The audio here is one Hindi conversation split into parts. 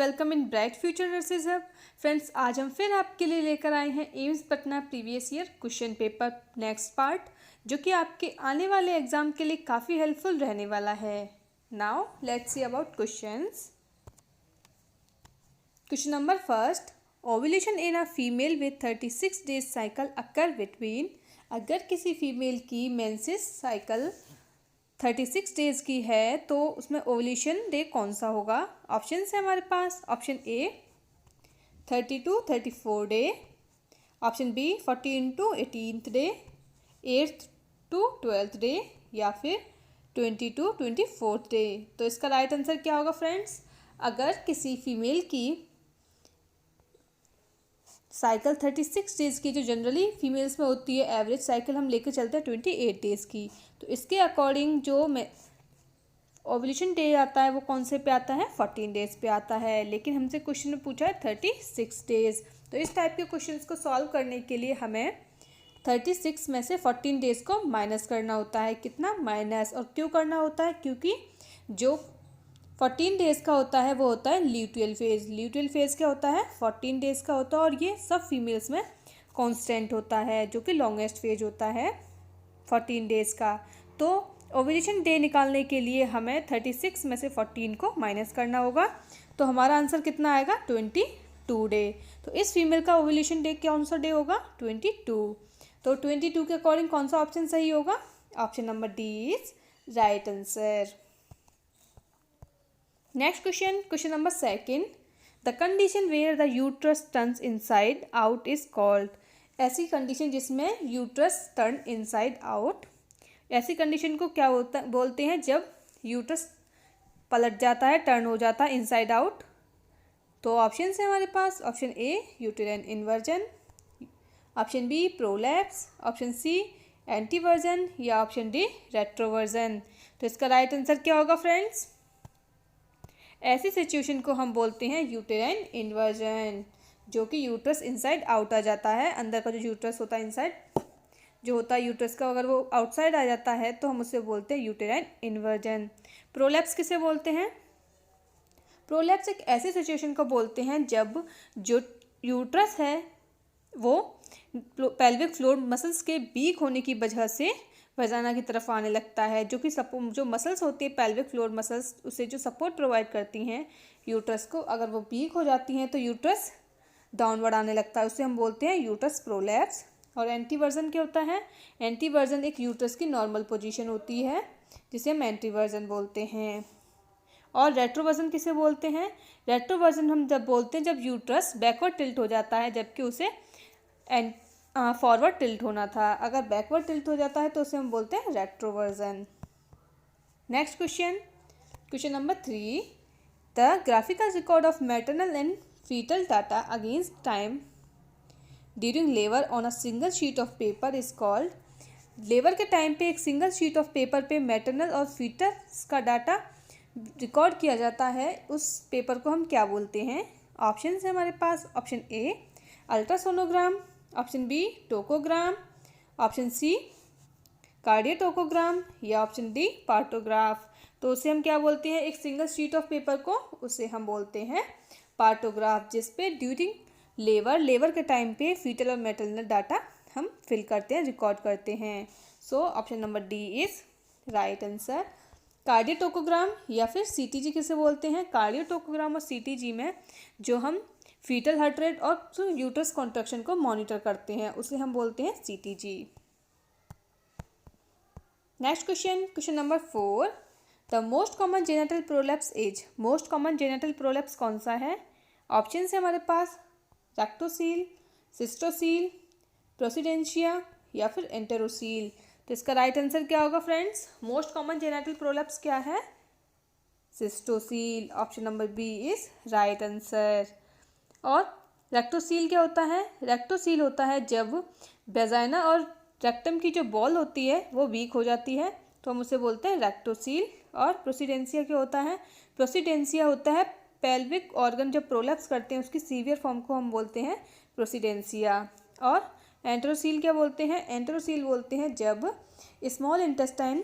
Welcome in bright future nurses hub. Friends, आज हम फिर आपके लिए लेकर आए हैं AIIMS Patna previous year question paper next part, जो कि आपके आने वाले एग्जाम के लिए काफ़ी हेल्पफुल रहने वाला है। Now let's see about questions. Question number first, ovulation in a female with 36 days cycle occur between. अगर किसी फीमेल की मेंसेस साइकिल 36 डेज की है तो उसमें ओवुलेशन डे कौन सा होगा। ऑप्शन है हमारे पास। Option A 32-34 day, option B 14 to 18th day, 8th to 12th day, या फिर 20 to 24th डे। तो इसका राइट आंसर क्या होगा फ्रेंड्स। अगर किसी फीमेल की साइकिल 36 डेज़ की, जो जनरली फीमेल्स में होती है, एवरेज साइकिल हम लेकर चलते हैं 28 डेज़ की, तो इसके अकॉर्डिंग जो ओवुलेशन डे आता है वो कौन से पे आता है, 14 डेज़ पे आता है। लेकिन हमसे क्वेश्चन में पूछा है 36 डेज़। तो इस टाइप के क्वेश्चंस को सॉल्व करने के लिए हमें 36 में से 14 डेज़ को माइनस करना होता है। कितना माइनस, और क्यों करना होता है, क्योंकि जो 14 डेज़ का होता है वो होता है ल्यूटियल फेज़। ल्यूटियल फेज़ क्या होता है, 14 डेज़ का होता है, और ये सब फीमेल्स में कांस्टेंट होता है, जो कि लॉन्गेस्ट फेज होता है 14 डेज़ का। तो ओवुलेशन डे निकालने के लिए हमें 36 में से 14 को माइनस करना होगा। तो हमारा आंसर कितना आएगा, 22 डे। तो इस फीमेल का ओवुलेशन डे कौन सा डे होगा, 22। तो 22 के अकॉर्डिंग कौन सा ऑप्शन सही होगा, option number D is right answer. Next question, question number second, the condition where the uterus turns inside out is called. ऐसी कंडीशन जिसमें यूट्रस टर्न इनसाइड आउट, ऐसी कंडीशन को क्या बोलते हैं, जब यूट्रस पलट जाता है, टर्न हो जाता है इनसाइड आउट। तो ऑप्शन है हमारे पास। Option A uterine inversion, option B prolapse, option C anteversion, या ऑप्शन डी रेट्रोवर्जन। तो इसका राइट आंसर क्या होगा फ्रेंड्स। ऐसी सिचुएशन को हम बोलते हैं यूटेराइन इन्वर्जन, जो कि यूट्रस इनसाइड आउट आ जाता है। अंदर का जो यूट्रस होता है इनसाइड जो होता है यूट्रस का, अगर वो आउटसाइड आ जाता है तो हम उसे बोलते हैं यूटेराइन इन्वर्जन। प्रोलैप्स किसे बोलते हैं, प्रोलैप्स एक ऐसी सिचुएशन को बोलते हैं जब जो यूट्रस है वो पेल्विक फ्लोर मसल्स के वीक होने की वजह से वजाना की तरफ आने लगता है, जो कि जो मसल्स होती है पेल्विक फ्लोर मसल्स, उसे जो सपोर्ट प्रोवाइड करती हैं यूट्रस को, अगर वो वीक हो जाती हैं तो यूट्रस डाउनवर्ड आने लगता है, उसे हम बोलते हैं यूट्रस प्रोलैप्स। और एंटीवर्जन क्या होता है, एंटीवर्जन एक यूट्रस की नॉर्मल पोजीशन होती है जिसे हम एंटीवर्जन बोलते हैं। और रेट्रोवर्जन किसे बोलते हैं, रेट्रोवर्जन हम जब बोलते हैं जब यूट्रस बैकवर्ड टिल्ट हो जाता है, जबकि उसे फॉरवर्ड टिल्ट होना था। अगर बैकवर्ड टिल्ट हो जाता है तो उसे हम बोलते हैं retroversion. Next question, question number 3, the graphical record of maternal and foetal data against time during labour on a single sheet of paper is called. Labour के टाइम पे एक सिंगल शीट ऑफ पेपर पे मैटरनल और फीटस का डाटा रिकॉर्ड किया जाता है, उस पेपर को हम क्या बोलते हैं। ऑप्शन है हमारे पास। Option A ultrasonogram, option B tocogram, option C cardiotocogram, या ऑप्शन डी पार्टोग्राफ। तो उसे हम क्या बोलते हैं, एक सिंगल शीट ऑफ पेपर को उसे हम बोलते हैं पार्टोग्राफ, जिसपे ड्यूरिंग लेबर के टाइम पे फीटल और मैटरनल डाटा हम फिल करते हैं, रिकॉर्ड करते हैं। So option number D is right answer. Cardiotocogram या फिर सीटीजी किसे बोलते हैं, कार्डियोटोकोग्राम और सीटीजी में जो हम फीटल हार्ट रेट और यूट्रस कॉन्ट्रैक्शन को मॉनिटर करते हैं उसे हम बोलते हैं CTG. Next question, question number 4, the most common genital prolapse is. Most common genital prolapse कौन सा है। ऑप्शन है हमारे पास रेक्टोसील, सिस्टोसील, प्रोसिडेंशिया, या फिर एंटेरोसील। तो इसका राइट आंसर क्या होगा friends. Most common genital prolapse क्या है, cystocele. Option number B is right answer. और रेक्टोसील क्या होता है, रेक्टोसील होता है जब वेजाइना और रेक्टम की जो बॉल होती है वो वीक हो जाती है, तो हम उसे बोलते हैं रेक्टोसील। और प्रोसिडेंसिया क्या होता है, प्रोसिडेंसिया होता है पेल्विक ऑर्गन जब प्रोलैप्स करते हैं उसकी सीवियर फॉर्म को हम बोलते हैं प्रोसिडेंसिया। और एंटेरोसील क्या बोलते हैं, एंटेरोसील बोलते हैं जब स्मॉल इंटेस्टाइन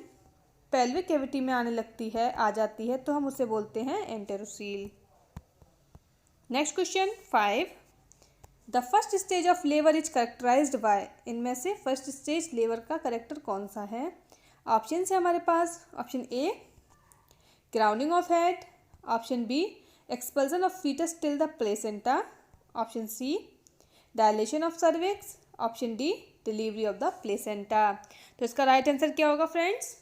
पेल्विक कैविटी में आने लगती है, आ जाती है, तो हम उसे बोलते हैं enterocele. Next question 5, the first stage of labour is characterised by, इनमें से फर्स्ट स्टेज लेबर का करेक्टर कौन सा है? ऑप्शन है हमारे पास, option A crowning of head, option B expulsion of foetus till the placenta, option C dilation of cervix, option D delivery of the placenta. तो इसका राइट आंसर क्या होगा फ्रेंड्स?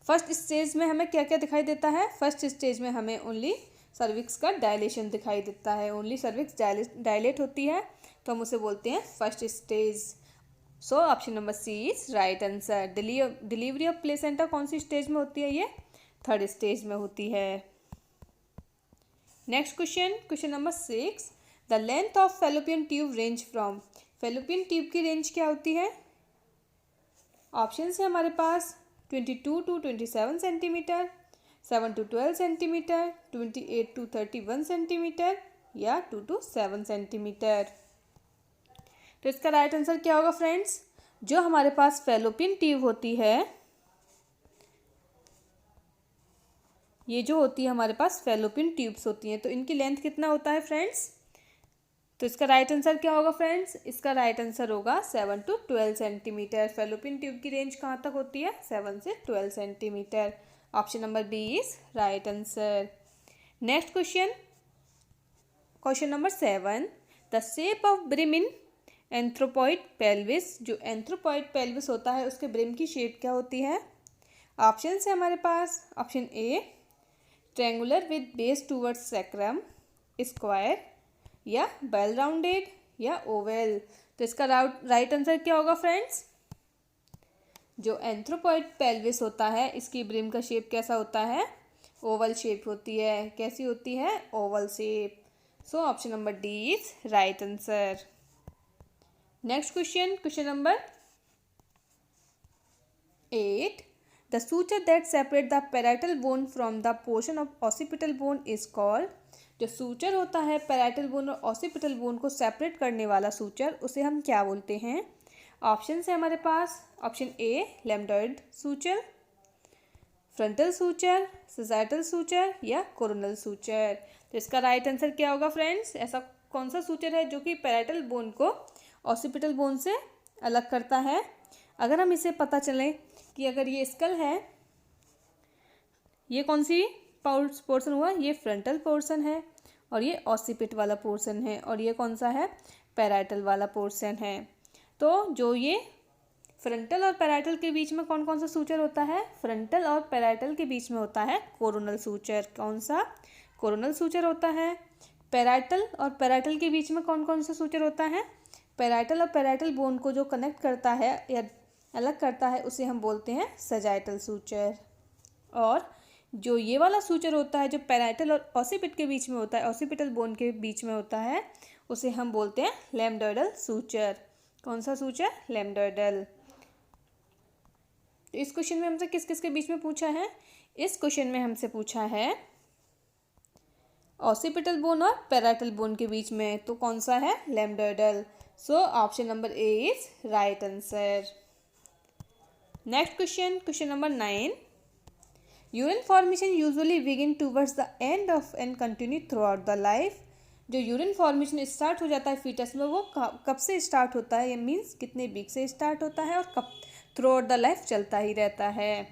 फर्स्ट स्टेज में हमें क्या क्या दिखाई देता है? फर्स्ट स्टेज में हमें ओनली सर्विक्स का डायलेशन दिखाई देता है, ओनली सर्विक्स डायलेट होती है, तो हम उसे बोलते हैं first stage. So option number C is right answer. Delivery of placenta कौन सी स्टेज में होती है? ये थर्ड स्टेज में होती है। Next question, question number 6, the length of fallopian tube range from, fallopian tube की रेंज क्या होती है? ऑप्शन है हमारे पास 22 to 27 centimetre, 7 to 12 centimetre, 28 to 31 centimetre या 2 to 7 सेंटीमीटर। तो इसका राइट आंसर क्या होगा फ्रेंड्स? जो हमारे पास फेलोपियन ट्यूब होती है, ये जो होती है हमारे पास फेलोपियन ट्यूब्स होती हैं, तो इनकी लेंथ कितना होता है फ्रेंड्स? तो इसका राइट आंसर क्या होगा फ्रेंड्स? इसका राइट आंसर होगा 7 to 12 सेंटीमीटर। फेलोपियन ट्यूब की रेंज कहाँ तक होती है? 7 से 12 centimetre. Option number B is right answer. Next question, question number 7, the shape of brim in anthropoid pelvis, जो एंथ्रोपॉइड पेल्विस होता है उसके ब्रिम की शेप क्या होती है? ऑप्शन है हमारे पास, option A triangular with base towards sacrum, square या वेल राउंडेड या ओवेल। तो इसका राइट आंसर क्या होगा फ्रेंड्स? जो एंथ्रोपॉइड पेल्विस होता है इसकी ब्रिम का शेप कैसा होता है? ओवल शेप होती है। कैसी होती है? Oval shape. So option number D is right answer. Next question, question number 8, the suture that separate the parietal bone from the portion of occipital bone is called, जो सूचर होता है पैराइटल बोन और ऑसिपिटल बोन को सेपरेट करने वाला सूचर, उसे हम क्या बोलते हैं? ऑप्शन है हमारे पास, option A lambdoid suture, frontal suture, sagittal suture या कोरोनल सूचर। तो इसका राइट आंसर क्या होगा फ्रेंड्स? ऐसा कौन सा सूचर है जो कि पैराइटल बोन को ऑसिपिटल बोन से अलग करता है? अगर हम इसे पता चले कि अगर ये स्कल है, ये कौन सी पोर्शन हुआ? ये फ्रंटल पोर्शन है और ये ऑसिपिट वाला पोर्शन है, और ये कौन सा है? पैराइटल वाला पोर्शन है। तो जो ये फ्रंटल और पैराइटल के बीच में कौन कौन सा सूचर होता है? फ्रंटल और पैराइटल के बीच में होता है कोरोनल सूचर। कौन सा? कोरोनल सूचर होता है। पैराइटल और पैराइटल के बीच में कौन कौन सा सूचर होता है? पैराइटल और पैराइटल बोन को जो कनेक्ट करता है या अलग करता है उसे हम बोलते हैं सजाइटल सूचर। और जो ये वाला सूचर होता है जो पैराइटल और ऑसिपिट के बीच में होता है, ऑसिपिटल बोन के बीच में होता है, उसे हम बोलते हैं लैम्डॉइडल सूचर। कौन सा सूचर? लैम्डॉइडल। तो इस क्वेश्चन में हमसे किस किस के बीच में पूछा है? इस क्वेश्चन में हमसे पूछा है ऑसिपिटल बोन और पैराइटल बोन के बीच में, तो कौन सा है? Lambdoidal. So option number A is right answer. Next question, question number 9, urine formation usually begin towards the end of and continue throughout the life, जो यूरिन फॉर्मेशन स्टार्ट हो जाता है फीटस में, वो कब से स्टार्ट होता है? ये मीन्स कितने वीक से स्टार्ट होता है और कब थ्रू आउट द लाइफ चलता ही रहता है?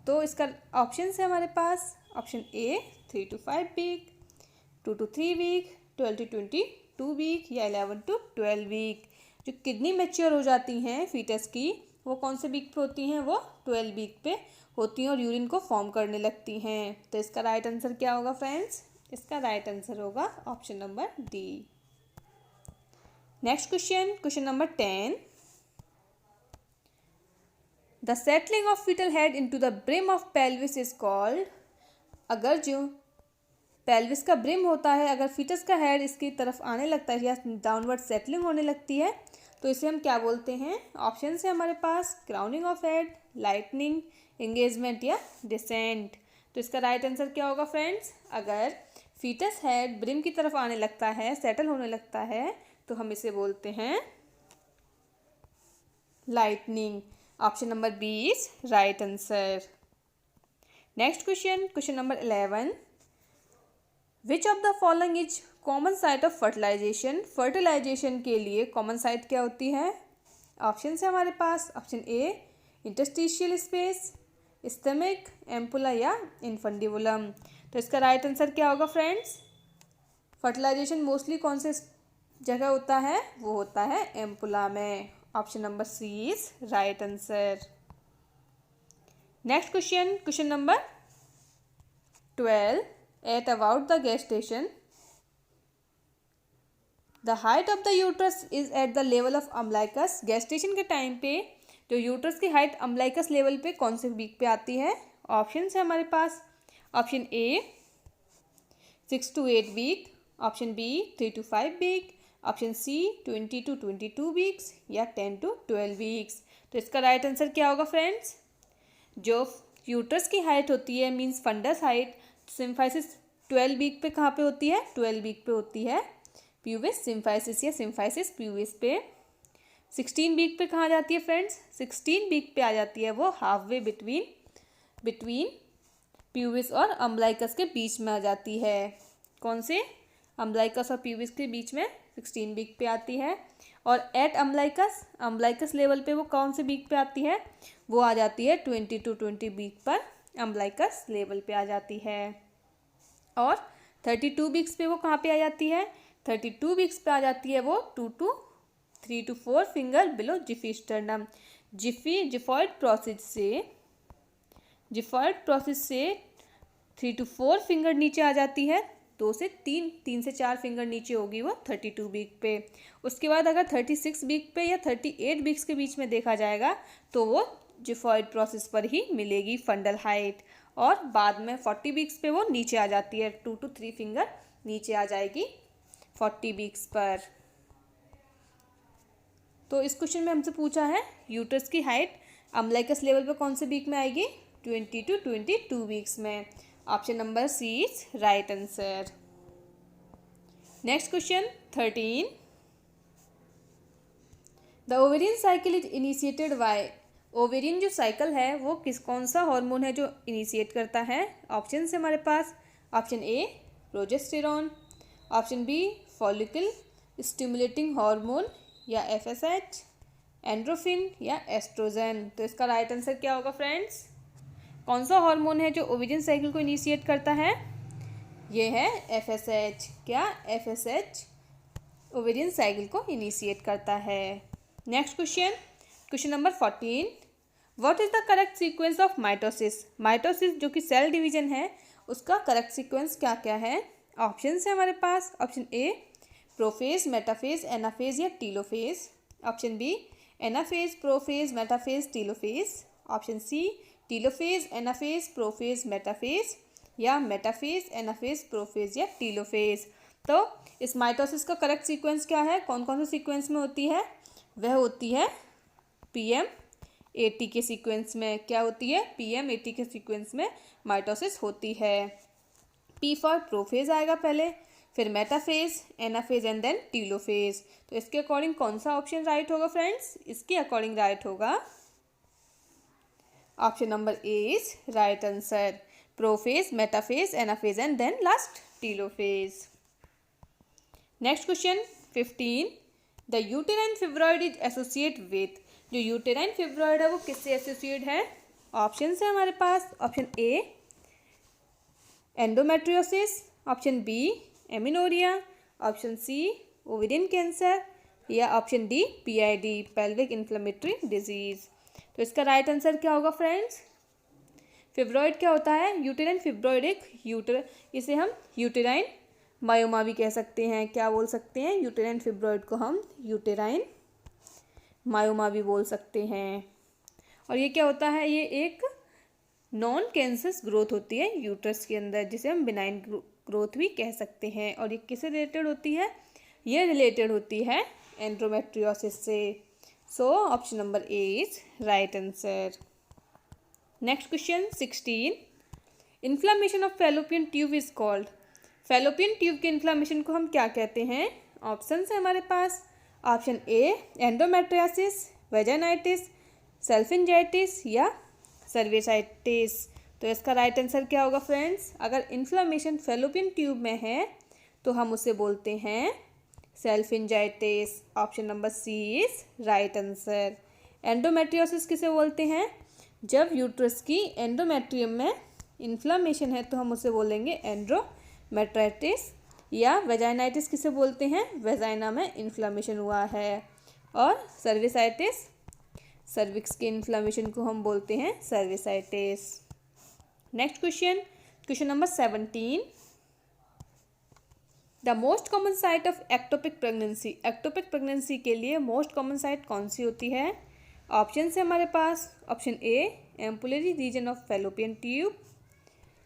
तो इसका ऑप्शन है हमारे पास, option A 3 to 5 week, 2 to 3 week, 12 to 22 week या 11 to 12 वीक। जो किडनी मैच्योर हो जाती हैं फीटस की, वो कौन से वीक पे होती हैं? वो 12 वीक पे होती हैं और यूरिन को फॉर्म करने लगती हैं। तो इसका राइट आंसर क्या होगा फ्रेंड्स? इसका राइट आंसर होगा option number D. Next question, question number 10, the settling of foetal head into the brim of pelvis is called, अगर जो पेल्विस का ब्रिम होता है, अगर फीटस का हेड इसकी तरफ आने लगता है या डाउनवर्ड सेटलिंग होने लगती है, तो इसे हम क्या बोलते हैं? ऑप्शन है हमारे पास crowning of head, lightening, engagement या डिसेंट। तो इसका राइट आंसर क्या होगा फ्रेंड्स? अगर फीटस हेड ब्रिम की तरफ आने लगता है, सेटल होने लगता है, तो हम इसे बोलते हैं lightening. Option number B is right answer. Next question, question number 11, which of the following is common site of fertilisation. Fertilisation के लिए कॉमन साइट क्या होती है? ऑप्शन है हमारे पास। Option A interstitial space, isthmus, ampulla या इनफंडिबुलम। तो इसका राइट आंसर क्या होगा फ्रेंड्स? फर्टिलाइजेशन मोस्टली कौन से जगह होता है? वो होता है एम्पुला में। Option number C is right answer. Next question, question number 12, at about the gestation the height of the uterus is at the level of umbilicus. gestation के टाइम पे जो यूट्रस की हाइट अम्बलाइकस लेवल पे कौन से वीक पे आती है? ऑप्शन है हमारे पास। Option A 6 to 8 week, option B 3 to 5 week, option C 20 to 22 weeks या 10 to 12 वीक्स। तो इसका राइट आंसर क्या होगा फ्रेंड्स? जो यूट्रस की हाइट होती है means fundus height, symphysis 12 week पे कहाँ पे होती है? 12 वीक पे होती है प्यूबिस सिम्फाइसिस या सिम्फाइसिस प्यूबिस पे। 16 वीक पे कहाँ जाती है फ्रेंड्स? 16 वीक पे आ जाती है वो हाफ वे बिटवीन प्यूबिस और अम्बलाइकस के बीच में आ जाती है। कौन से? अम्बलाइकस और प्यूबिस के बीच में 16 वीक पे आती है। और एट अम्बलाइकस लेवल पे वो कौन से वीक पे आती है? वो आ जाती है 20 to 20 वीक पर अम्बलाइकस लेवल पे आ जाती है। और 32 वीक्स पे वो कहाँ पे आ जाती है? 32 वीक्स पे आ जाती है वो 3 to 4 finger below xiphisternum. Xiphoid process से 3 to 4 फिंगर नीचे आ जाती है। 2 से 3 से 4 फिंगर नीचे होगी वो 32 वीक पे। उसके बाद अगर 36 वीक पे या 38 वीक्स के बीच में देखा जाएगा तो वो जिफॉइड प्रोसेस पर ही मिलेगी फंडल हाइट। और बाद में 40 वीक्स पे वो नीचे आ जाती है, 2 to 3 फिंगर नीचे आ जाएगी 40 वीक्स पर। तो इस क्वेश्चन में हमसे पूछा है यूट्रस की हाइट अम्बलाइकस लेवल पे कौन से वीक में आएगी? 20 to 22 वीक्स में। Option number C is right answer. Next question 13, the ovarian cycle is initiated by. Ovarian जो साइकिल है वो कौन सा हार्मोन है जो इनिशिएट करता है? ऑप्शन है हमारे पास। Option A progesterone, option B follicle stimulating hormone या FSH, एंड्रोफिन या एस्ट्रोजन। तो इसका राइट आंसर क्या होगा फ्रेंड्स? कौन सा हार्मोन है जो ओवेरियन साइकिल को इनिशिएट करता है? ये है FSH। क्या? FSH ओवेरियन साइकिल को इनिशिएट करता है। Next question, question number 14, what is the correct sequence of mitosis. Mitosis जो कि सेल डिवीजन है उसका करेक्ट सीक्वेंस क्या क्या है? ऑप्शन है हमारे पास। Option A prophase, metaphase, anaphase या telophase, option B anaphase, prophase, metaphase, telophase, option C telophase, anaphase, prophase, metaphase या मेटाफेज, एनाफेज, प्रोफेज या टीलोफेज। तो इस माइटोसिस का करेक्ट सीक्वेंस क्या है? कौन कौन से सीक्वेंस में होती है? वह होती है PM-AT के सीक्वेंस में। क्या होती है? PM-AT के सीक्वेंस में माइटोसिस होती है। P फॉर प्रोफेज आएगा पहले, फिर metaphase, anaphase and then telophase. तो इसके अकॉर्डिंग कौन सा ऑप्शन राइट होगा फ्रेंड्स? इसके अकॉर्डिंग राइट होगा option number A is right answer. Prophase, metaphase, anaphase and then last telophase. Next question 15, the uterine fibroid is associate with. जो यूटेराइन फिब्रॉइड है वो किससे एसोसिएट है? ऑप्शन है हमारे पास। Option A endometriosis, option B amenorrhoea, option C ovarian cancer या option D PID pelvic inflammatory disease. तो इसका राइट आंसर क्या होगा फ्रेंड्स? फिब्रॉइड क्या होता है? यूटेराइन फिब्रॉइड एक इसे हम यूटेराइन मायोमा भी कह सकते हैं। क्या बोल सकते हैं? यूटेराइन फिब्रॉइड को हम यूटेराइन मायोमा भी बोल सकते हैं। और ये क्या होता है? ये एक नॉन कैंसरस ग्रोथ होती है यूट्रस के अंदर, जिसे हम बिनाइन ग्रोथ भी कह सकते हैं। और ये किससे रिलेटेड होती है? ये रिलेटेड होती है एंड्रोमेट्रियोसिस से। सो option number A is right answer. Next question 16, inflammation of fallopian tube is called. Fallopian tube के इन्फ्लामेशन को हम क्या कहते हैं? ऑप्शन है हमारे पास। ऑप्शन ए एंडोमेट्रियोसिस, वेजाइनाइटिस, सेल्फिंजाइटिस या सर्विसाइटिस। तो इसका राइट आंसर क्या होगा फ्रेंड्स? अगर इन्फ्लेमेशन फैलोपियन ट्यूब में है तो हम उसे बोलते हैं salpingitis. Option number C is right answer. Endometriosis किसे बोलते हैं? जब यूट्रस की एंडोमेट्रियम में इन्फ्लेमेशन है तो हम उसे बोलेंगे एंड्रोमेट्राइटिस। या वेजाइनाइटिस किसे बोलते हैं? वेजाइना में इन्फ्लेमेशन हुआ है। और सर्विसाइटिस, सर्विक्स के इन्फ्लेमेशन को हम बोलते हैं cervicitis. Next question, question number 17। The most common site of ectopic pregnancy. Ectopic pregnancy के लिए मोस्ट कॉमन साइट कौन सी होती है? ऑप्शन है हमारे पास। Option A ampullary region of fallopian tube,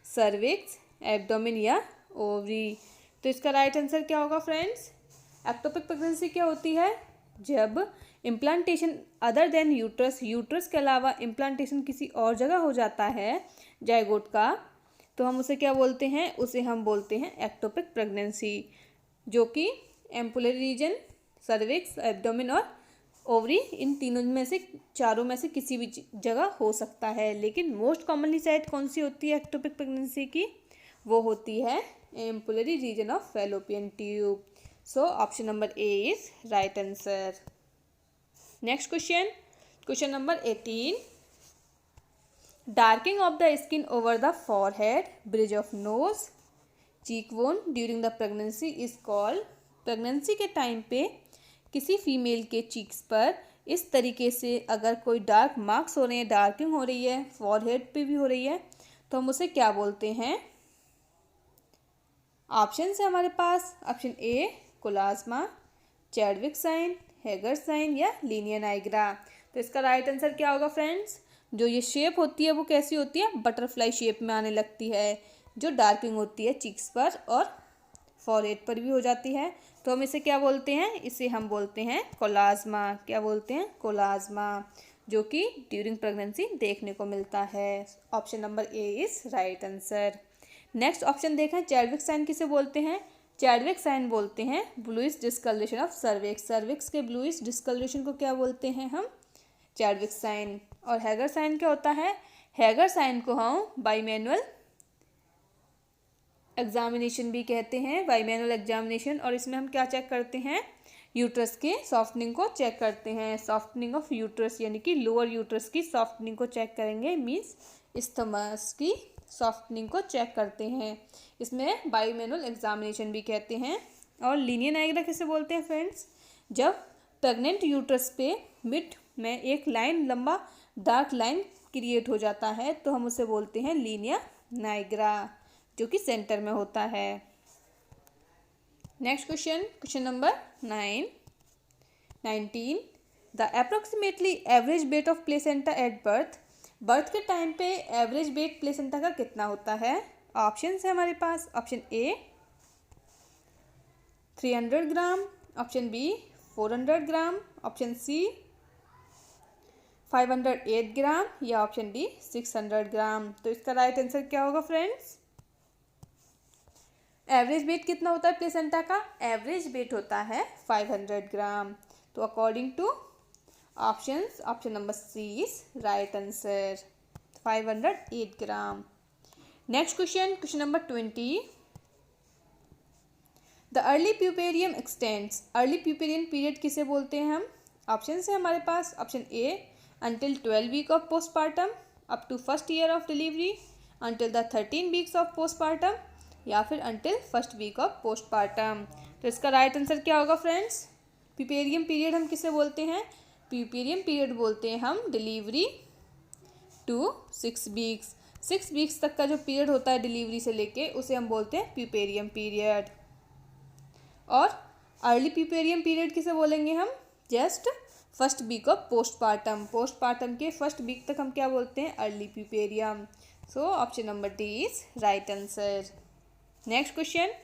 cervix, abdomen या ओवरी। तो इसका राइट आंसर क्या होगा फ्रेंड्स? एक्टोपिक प्रेगनेंसी क्या होती है? जब implantation other than uterus, uterus के अलावा इम्प्लांटेशन किसी और जगह हो जाता है जाइगोट का, तो हम उसे क्या बोलते हैं? उसे हम बोलते हैं एक्टोपिक प्रेगनेंसी, जो कि एम्पुलरी रीजन, सर्विक्स, एब्डोमेन और ओवरी, इन तीनों में से, चारों में से किसी भी जगह हो सकता है। लेकिन मोस्ट कॉमनली साइट कौन सी होती है एक्टोपिक प्रेगनेंसी की? वो होती है ampullary region of fallopian tube. So option number A is right answer. Next question, question number 18। Darkening of the skin over the forehead, bridge of nose, cheek bone during the pregnancy is called. Pregnancy के टाइम पे किसी फीमेल के चीक्स पर इस तरीके से अगर कोई डार्क मार्क्स हो रहे हैं, डार्किंग हो रही है, फॉरहेड पे भी हो रही है, तो हम उसे क्या बोलते हैं? ऑप्शन है हमारे पास। Option A chloasma, Chadwick sign, Hegar sign या लीनिया नाइग्रा। तो इसका राइट आंसर क्या होगा फ्रेंड्स? जो ये शेप होती है वो कैसी होती है? बटरफ्लाई शेप में आने लगती है, जो डार्किंग होती है चीक्स पर और फॉरहेड पर भी हो जाती है। तो हम इसे क्या बोलते हैं? इसे हम बोलते हैं कोलाज्मा। क्या बोलते हैं? कोलाज्मा, जो कि ड्यूरिंग प्रेगनेंसी देखने को मिलता है। Option number A is right answer. Next option देखें, चैडविक साइन किसे बोलते हैं? चैडविक साइन बोलते हैं bluish discoloration of cervix. Cervix के ब्लूइश डिस्कलरेशन को क्या बोलते हैं हम? Chadwick sign. और हैगर साइन क्या होता है? हैगर साइन को हम बाइमैनुअल एग्जामिनेशन भी कहते हैं, बाइमैनुअल एग्जामिनेशन। और इसमें हम क्या चेक करते हैं? यूट्रस के सॉफ्टनिंग को चेक करते हैं। सॉफ्टनिंग ऑफ यूट्रस यानी कि लोअर यूट्रस की सॉफ्टनिंग को चेक करेंगे, मीन्स इस्थमस की सॉफ्टनिंग को चेक करते हैं। इसमें बाइमैनुअल एग्जामिनेशन भी कहते हैं। और लीनिया नाइग्रा किसे बोलते हैं फ्रेंड्स? जब प्रेग्नेंट यूट्रस पे मिड में एक लाइन, लंबा डार्क लाइन क्रिएट हो जाता है, तो हम उसे बोलते हैं लीनिया नाइग्रा, जो कि सेंटर में होता है। Next question, question number 19। The approximately average weight of placenta at birth. Birth के टाइम पे एवरेज वेट प्लेसेंटा का कितना होता है? ऑप्शन है हमारे पास। Option A 300 gram, option B 400 gram, option C 508 gram या ऑप्शन डी 600 ग्राम। तो इसका राइट आंसर क्या होगा फ्रेंड्स? एवरेज वेट कितना होता है प्लेसेंटा का? एवरेज वेट होता है 500 ग्राम। तो according to options, option number C is right answer, 508 gram. Next question, question number 20। The early puerperium extends. Early puerperium period किसे बोलते हैं हम? ऑप्शन है हमारे पास। Option A until 12 week of postpartum, up to first year of delivery, until the 13 weeks of postpartum या फिर until first week of postpartum। तो इसका राइट आंसर क्या होगा फ्रेंड्स? प्यूपेरियम पीरियड हम किसे बोलते हैं? प्यूपेरियम पीरियड बोलते हैं हम डिलीवरी टू 6 वीक्स। 6 वीक्स तक का जो पीरियड होता है डिलीवरी से लेके, उसे हम बोलते हैं प्यूपेरियम पीरियड। और अर्ली प्यूपेरियम पीरियड किसे बोलेंगे हम? Just first week of postpartum. Postpartum के फर्स्ट वीक तक हम क्या बोलते हैं? Early puerperium. So option number D is right answer. Next question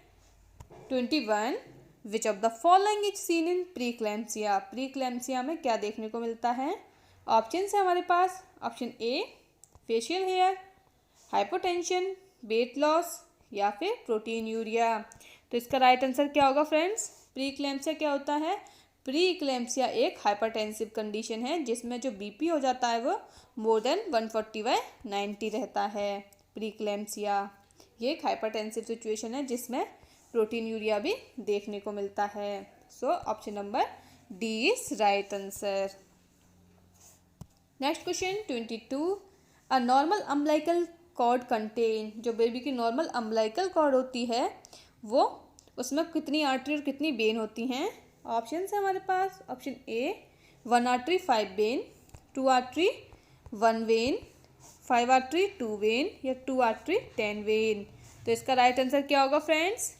21। Which of the following is seen in preeclampsia. Preeclampsia में क्या देखने को मिलता है? ऑप्शन है हमारे पास। Option A facial hair, hypotension, weight loss या फिर प्रोटीन यूरिया। तो इसका राइट आंसर क्या होगा फ्रेंड्स? प्रीक्लैम्सिया क्या होता है? प्रीक्लैम्सिया एक हाइपरटेंसिव कंडीशन है जिसमें जो बीपी हो जाता है वो मोर देन 140/90 रहता है। प्रीक्लैम्सिया। ये एक हाइपरटेंसिव सिचुएशन है जिसमें प्रोटीनयूरिया भी देखने को मिलता है। So option number D is right answer. Next question 22। A normal umbilical cord contain, जो बेबी की नॉर्मल अम्बिलिकल कॉर्ड होती है वो उसमें कितनी आर्टरी और कितनी वेन होती हैं? ऑप्शन है हमारे पास। Option A 1 artery 5 vein, 2 artery 1 vein, 5 artery 2 vein या 2 आर्टरी 10 वेन। तो इसका राइट आंसर क्या होगा फ्रेंड्स?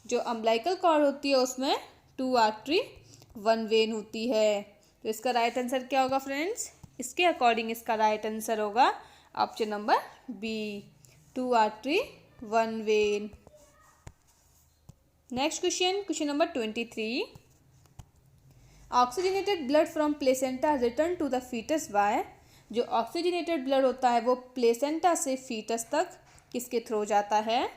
जो अम्बिलिकल कॉर्ड होती है उसमें 2 आर्टरी 1 वेन होती है। तो इसका राइट आंसर क्या होगा फ्रेंड्स? इसके अकॉर्डिंग इसका राइट आंसर होगा option number B 2 artery 1 vein. Next question number 23। Oxygenated blood from placenta return to the foetus by, जो ऑक्सीजनेटेड ब्लड होता है वो प्लेसेंटा से फीटस तक किसके थ्रू जाता है?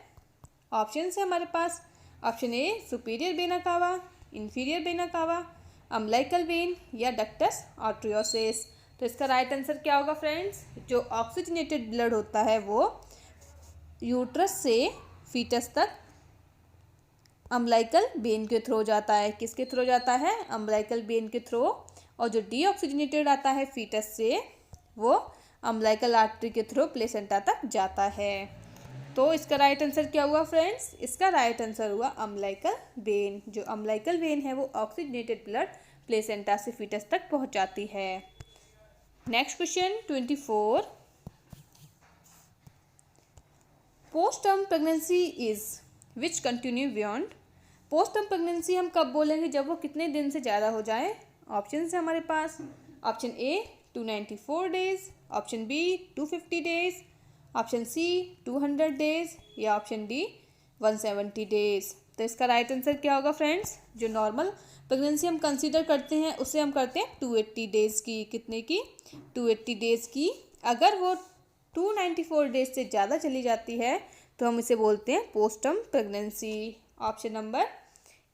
ऑप्शन है हमारे पास। Option A superior vena cava, inferior vena cava, umbilical vein या डक्टस आर्टरियोसिस। तो इसका राइट आंसर क्या होगा फ्रेंड्स? जो ऑक्सीजनेटेड ब्लड होता है वो यूट्रस से फीटस तक अम्बिलिकल वेन के थ्रू जाता है। किसके थ्रू जाता है? अम्बिलिकल वेन के थ्रू। और जो डीऑक्सीजनेटेड आता है फीटस से वो अम्बिलिकल आर्टरी के थ्रू प्लेसेंटा तक जाता है। तो इसका राइट आंसर क्या हुआ फ्रेंड्स? इसका राइट आंसर हुआ अम्बिलिकल वेन। जो अम्बिलिकल वेन है वो ऑक्सीजनेटेड ब्लड प्लेसेंटा से फीटस तक पहुंचाती है। Next question 24। Post term pregnancy is which continue beyond. Post term pregnancy हम कब बोलेंगे? जब वो कितने दिन से ज़्यादा हो जाए। ऑप्शन है हमारे पास। Option A 294 days, option B 250 days, option C 200 days या ऑप्शन डी 170 डेज। तो इसका राइट आंसर क्या होगा फ्रेंड्स? जो नॉर्मल प्रेगनेंसी हम कंसीडर करते हैं उसे हम करते हैं 280 डेज़ की। कितने की? 280 डेज़ की। अगर वो 294 डेज से ज़्यादा चली जाती है तो हम इसे बोलते हैं post term pregnancy. Option number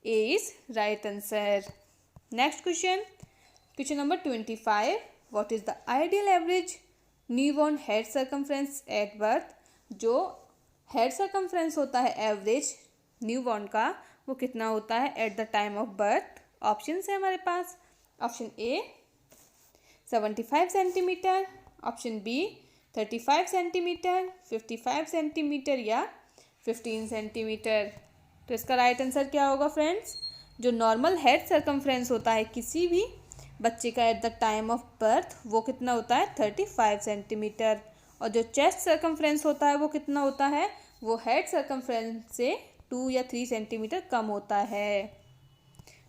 A is right answer. Next question number 25। What is the ideal average newborn head circumference at birth. जो हेड सर्कमफ्रेंस होता है एवरेज न्यूबॉर्न का वो कितना होता है at the time of birth? Option है हमारे पास। Option A 75 centimetre, option B 35 centimetre, 55 centimetre या 15 सेंटीमीटर। तो इसका राइट आंसर क्या होगा फ्रेंड्स? जो नॉर्मल हेड सर्कमफ्रेंस होता है किसी भी बच्चे का eight the time of birth वो कितना होता है? 35 सेंटीमीटर। और जो चेस्ट सर्कमफ्रेंस होता है वो कितना होता है? वो हेड सर्कमफ्रेंस से 2 या 3 सेंटीमीटर कम होता है।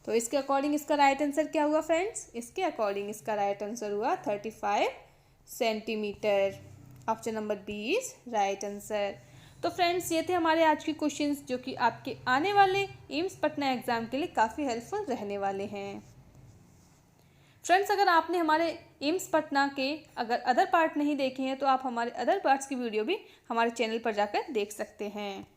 तो इसके अकॉर्डिंग इसका राइट आंसर क्या हुआ फ्रेंड्स? इसके अकॉर्डिंग इसका राइट आंसर हुआ 35 centimetre. Option number B is right answer. तो फ्रेंड्स ये थे हमारे आज के क्वेश्चंस जो कि आपके आने वाले एम्स पटना एग्ज़ाम के लिए काफ़ी हेल्पफुल रहने वाले हैं। फ्रेंड्स अगर आपने हमारे एम्स पटना के अगर अदर पार्ट नहीं देखे हैं तो आप हमारे अदर पार्ट्स की वीडियो भी हमारे चैनल पर जाकर देख सकते हैं।